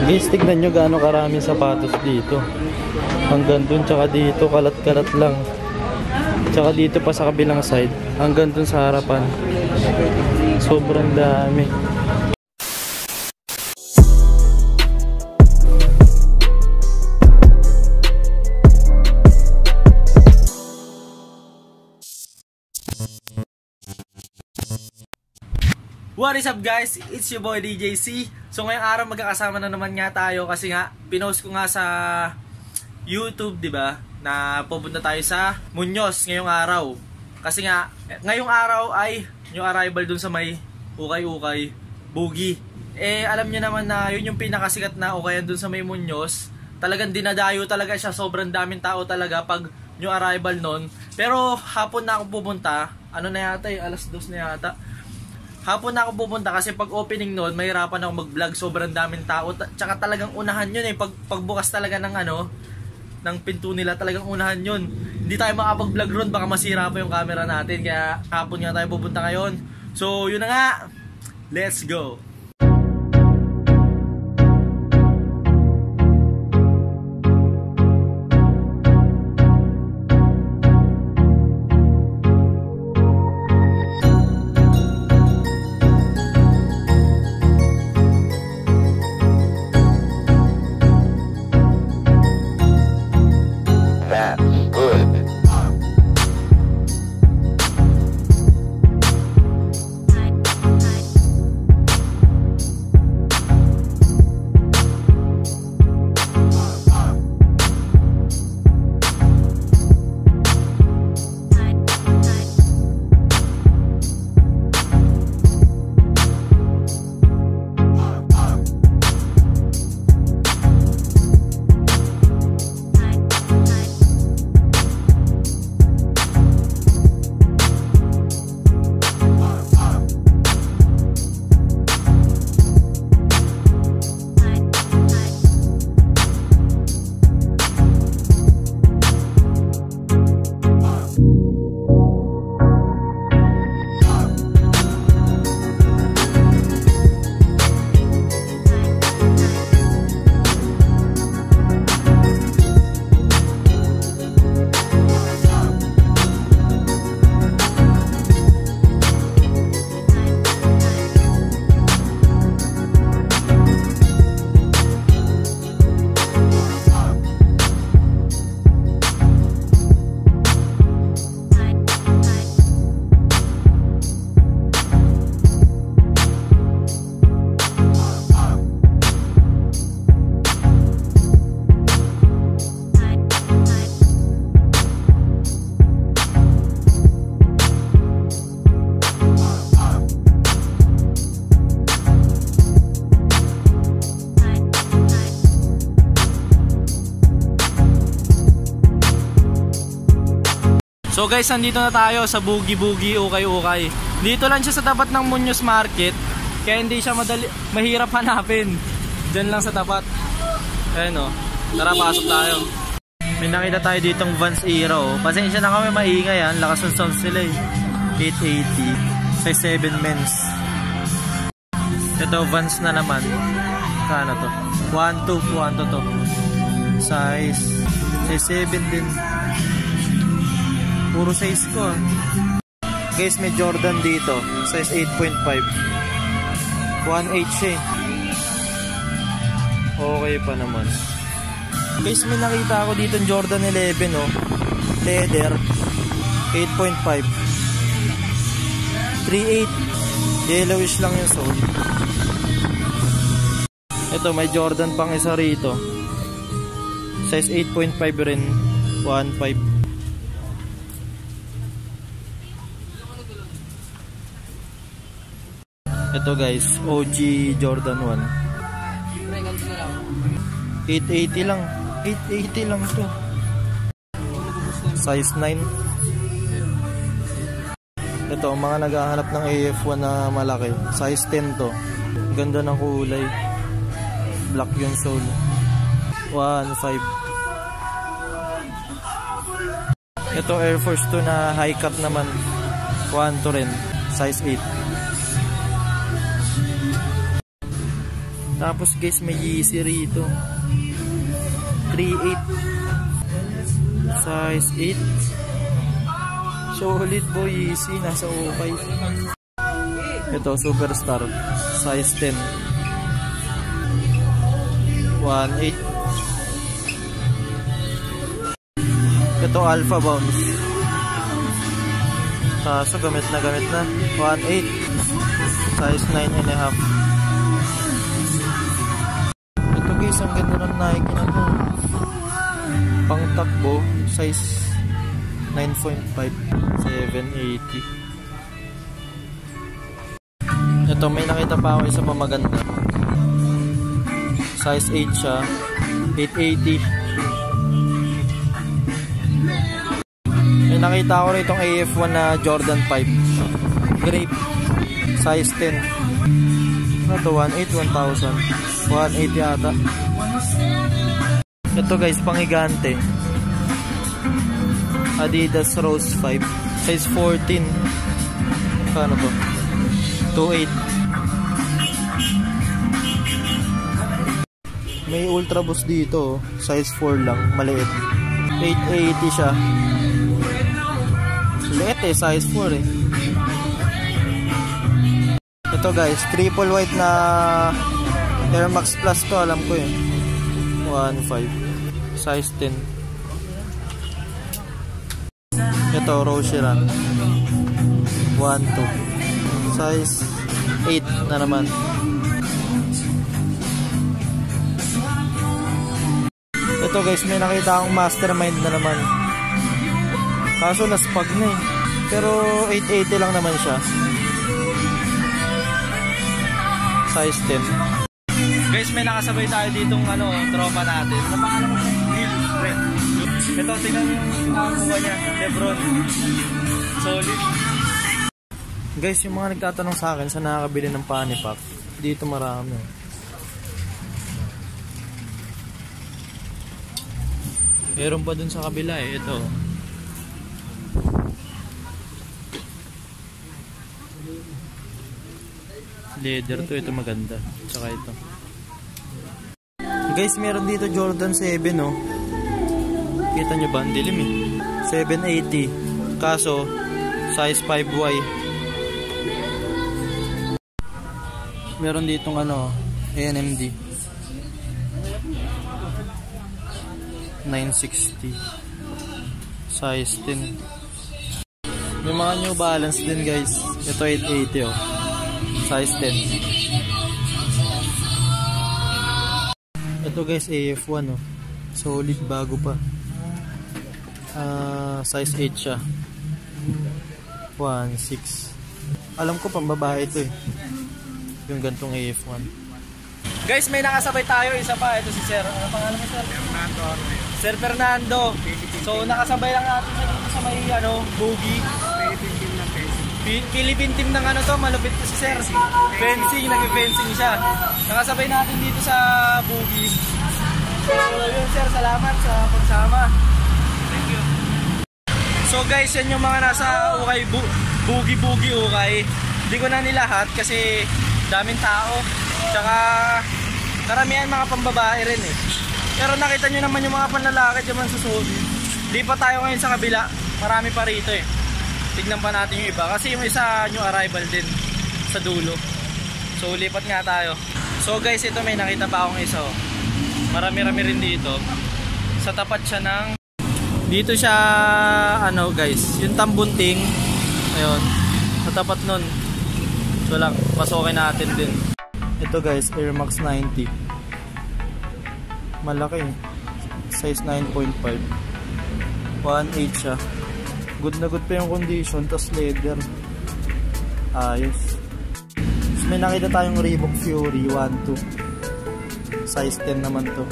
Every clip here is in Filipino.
Guys, tignan nyo gaano karami sapatos dito. Hanggang dun, tsaka dito, kalat-kalat lang. Tsaka dito pa sa kabilang side, hanggang dun sa harapan. Sobrang dami. What is up guys? It's your boy DJC. So ngayong araw magkakasama na naman nga tayo kasi nga pinost ko nga sa YouTube, 'di ba? Na pupunta tayo sa Muñoz ngayong araw. Kasi nga ngayong araw ay yung arrival dun sa may ukay-ukay, Boogie. Alam niyo naman na yun yung pinakasikat na ukayan dun sa may Muñoz. Talagang dinadayo talaga siya, sobrang daming tao talaga pag yung arrival nun. Pero hapon na ako pupunta. Ano na yata, alas 2 na yata. Hapon na ako pupunta kasi pag opening noon, mahirapan ako mag-vlog, sobrang daming tao. Tsaka talagang unahan yun pagbukas talaga ng ng pinto nila, talagang unahan yun. Hindi tayo makapag-vlog ron, baka masira pa yung camera natin. Kaya hapon nga tayo pupunta ngayon. So yun na nga, let's go! So guys, nandito na tayo sa Boogie ukay-ukay. Dito lang siya sa tapat ng Muñoz Market. Kaya hindi siya mahirap hanapin. Diyan lang sa tapat. Ayan o. Tara, pasok tayo. May nakita tayo ditong Vans Era o. Pasensya na kami, maingay yan. Lakas ng sound sila eh. 880. Size 7 men's. Ito Vans na naman. Kano to? 1-2 to. Size 7 din. Puro size ko. Guys, may Jordan dito. Size 8.5. 1.8 siya eh. Okay pa naman. Guys, may nakita ako dito Jordan 11 oh. Leather. 8.5. 3.8. Yellowish lang yung sole. Ito, may Jordan pang isa rito. Size 8.5 rin. 1.5. Ito guys, OG Jordan 1. 880 lang. 880 lang to. Size 9. Ito, mga naghahanap ng AF1 na malaki. Size 10 to. Ganda ng kulay. Black yung sole. 1.5. Ito Air Force 2 na high cut naman. 1 to rin. Size 8. Tapos guys, may Yeezy rito. 3.8. Size 8. Solid boy, Yeezy. Nasa ukay. Ito, Superstar. Size 10. 1.8. Ito, Alpha Bounce. Kaso gamit na. 1.8. Size 9.5. Ito guys, ang ganda ng Nike na to. Pang takbo. Size 9.5. 780. Ito, may nakita pa ako isa pa maganda. Size 8 siya. 880. May nakita ko rito itong AF1 na Jordan 5 grape. Size 10. Ano to? 1.8, 1,000. 1.8 yata. Ito guys, pangigante. Adidas Rose 5. Size 14. Paano to? 2.8. May Ultra Boost dito. Size 4 lang. Maliit. 880 siya. Liit eh. Size 4 eh. Ito guys. Triple white na Air Max Plus to. Alam ko eh. 1.5. Size 10. Ito. Rocheran. 1.2. Size 8 na naman. Ito guys, may nakita akong Mastermind na naman. Kaso naspag na eh. Pero 880 lang naman siya. Size 10. Guys, may nakasabay tayo ditong tropa natin. Napangalan mo Neil Red. Ito, tingnan mo yung nakakuha niya. Lebron. Solid. Guys, yung mga nagtatanong sa akin sa nakakabili ng Panipack, dito marami. Meron pa dun sa kabila eh. Ito. Leather to. Ito maganda. Tsaka ito. Guys, meron dito Jordan 7 oh. Kita nyo ba? Ang dilim eh. 780. Kaso, size 5Y. Meron ditong ANMD 960 size 10. May mga New Balance din guys. Ito 880 oh. Size 10. Ito guys AF1 oh. Solid, bago pa. Size 8 siya. 1.6. Alam ko pambabae ito eh. Yung gantong AF1. Guys, may nakasabay tayo. Isa pa. Ito si Sir. Ano pangalan mo, Sir? Fernando. Sir Fernando. So, nakasabay lang natin siya dito sa may, boogie. Philippine team ng to. Malupit to si Sir. Fencing. Nag-fencing siya. Nakasabay natin dito sa boogie. So, yun, Sir. Salamat sa pagsama. Thank you. So, guys, yan yung mga nasa ukay. Boogie ukay. Hindi ko na nilahat kasi daming tao. Tsaka karamihan mga pambabae rin eh. Pero nakita nyo naman yung mga panlalaki dyan sa Saudi. Di pa tayo ngayon sa kabila. Marami pa rito eh. Tignan pa natin yung iba. Kasi yung isa new arrival din sa dulo. So lipat nga tayo. So guys, ito may nakita pa akong isa oh. Marami-rami rin dito. Sa tapat siya ng... Dito siya guys. Yung Tambunting. Ayun. Sa tapat nun. So lang, pasokin natin din. Ito guys, Air Max 90. Malaki. Size 9.5. 1.8 siya. Good na good pa yung condition. Tas leather. Ayos. So, may nakita tayong Reebok Fury 1.2. Size 10 naman to.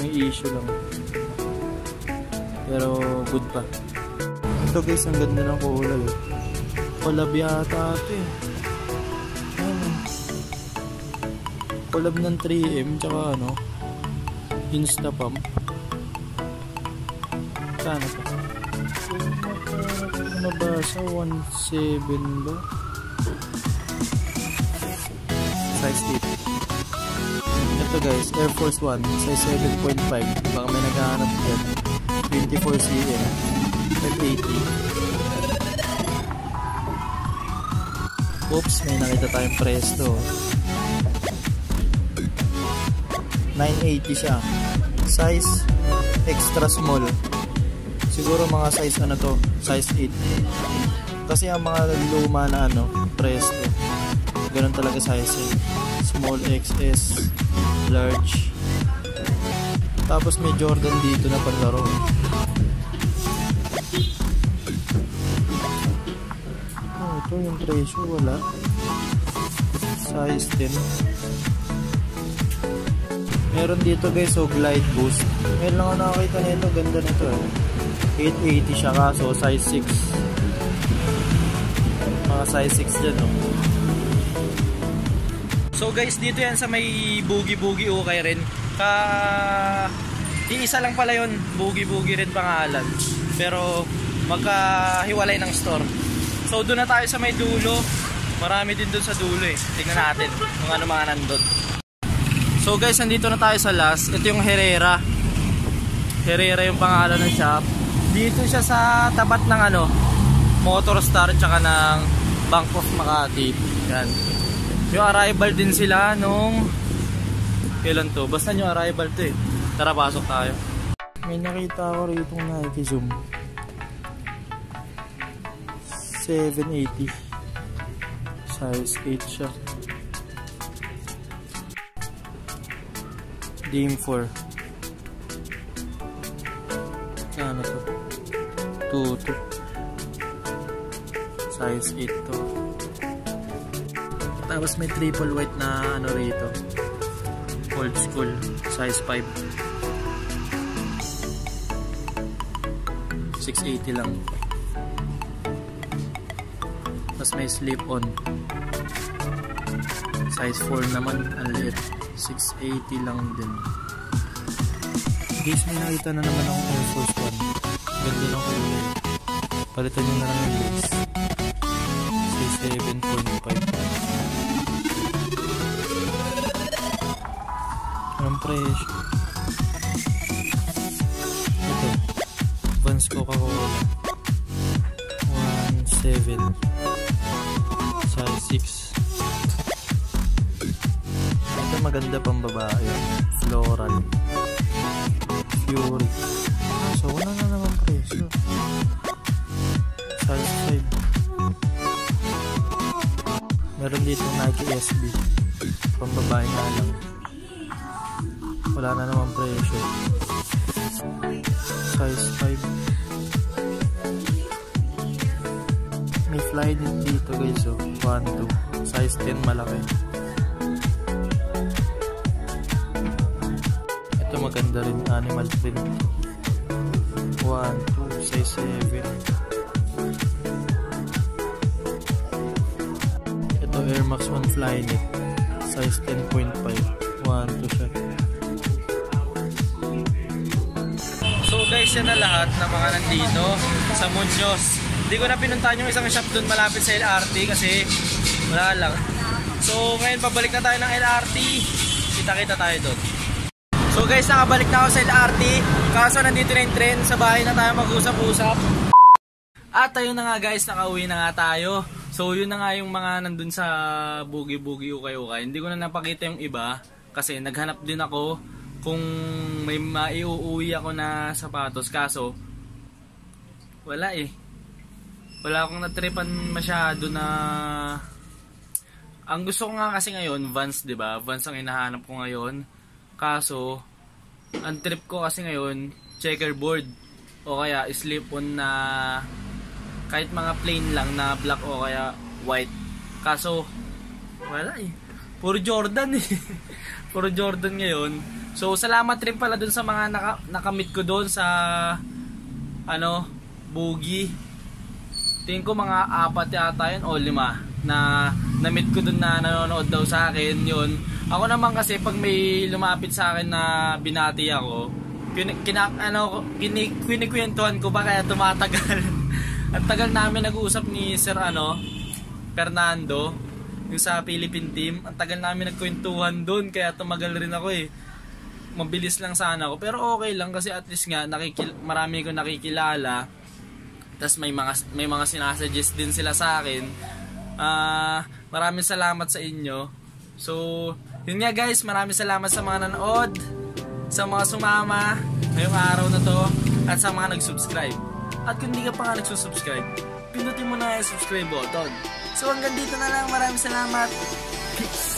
May issue lang. Pero good pa. Ito guys, ang ganda ng kulay. Collab yata ito eh. Collab ng 3M tsaka Instapump. Saan pa? Nabasa 1.7 ba? Size 8. Ito guys, Air Force 1, size 7.5. Baka may naghahanap dyan. 24 cm. F80. Oops, may nakita tayong Presto. 980 siya. Size extra small. Siguro mga size ano to, size 8. Kasi ang mga luma na ano, Presto, ganun talaga size eh. Small XS, large. Tapos may Jordan dito na panlaro. Oh, ito yung presyo, wala. Size 10. Meron dito guys, so Glide Boost. Ngayon lang ako nakakita nito, ganda nito eh. 880 siya, kaso size 6. Mga size 6 dyan oh. So guys, dito yan sa may Boogie okay rin. Iisa lang pala yun, Boogie rin pangalan. Pero magkahiwalay ng store. So doon na tayo sa may dulo. Marami din doon sa dulo eh. Tingnan natin kung ano mga nandun. So guys, nandito na tayo sa last. Ito yung Herrera. Herrera yung pangalan ng shop. Dito siya sa tapat ng ano, Motor Star tsaka ng Bank of Makati. Yan. Yung arrival din sila nung kailan to? Basta yung arrival to eh. Tara, pasok tayo. May nakita ako rito Nike Zoom 780. Size 8 siya. Dame 4. Ano to? 2. Size 8 to. Tapos may triple white na ano rito. Old school. Size 5. 680 lang. Tapos may slip on. Size 4 naman. Ang liit. 680 lang din. Guys, may nakita na naman akong Air Force 1. Ganda ng kulay. Palitan nyo na lang yung base. Size 7.5. Anong presyo? Ito. Vans Coca-Cola. 1.7. Size 6. Ito maganda pang babae. Floral. Fury. So, wala na naman presyo. Size 5. Meron dito Nike SB. Pang babae nga lang. Wala na naman presyo. Size 5. May fly din dito guys oh. 1, 2. Size 10 malaki. Ito maganda rin. Animal print. 1, 2. Size 7. Ito Air Max 1 Flyknit. Size 10.5. 1, 2 siya. So guys, yan na lahat ng mga nandito sa Muñoz. Hindi ko na pinuntahan yung isang shop doon malapit sa LRT kasi wala lang. So ngayon pabalik na tayo ng LRT. Kita-kita tayo doon. So guys, nakabalik na ako sa LRT. Kaso nandito na yung train. Sa bahay na tayo mag-usap-usap. At ayun na nga guys, nakauwi na nga tayo. So yun na nga yung mga nandun sa Boogie ukay-ukay. Hindi ko na napakita yung iba kasi naghanap din ako kung may maiuuwi ako na sapatos. Kaso wala eh. Wala akong natripan masyado na. Ang gusto ko nga kasi ngayon Vans, 'di ba? Vans ang hinahanap ko ngayon. Kaso ang trip ko kasi ngayon checkerboard o kaya slip-on na kahit mga plain lang na black o kaya white. Kaso wala eh. Puro Jordan eh. Puro Jordan ngayon. So salamat rin pala dun sa mga nakamit ko doon sa ano, Boogie. Tingin ko mga 4 yata yun o 5 na na-meet ko dun na nanonood daw sa akin yun. Ako naman kasi pag may lumapit sa akin na binati ako, kinikwentuhan ko ba kaya tumatagal. Ang tagal namin nag-uusap ni Sir Fernando. yung sa Philippine team. Ang tagal namin nagkwentuhan doon, kaya tumagal rin ako eh. Mabilis lang sana ako, pero okay lang kasi at least nga marami ko nakikilala. Tapos may mga sinasuggest din sila sa akin. Maraming salamat sa inyo. So, yun nga guys, maraming salamat sa mga nanood, sa mga sumama ngayong araw na to, at sa mga nag-subscribe. At kung hindi ka pa nga nagsusubscribe, pinutin mo na yung subscribe button. So hanggang dito na lang, maraming salamat. Peace!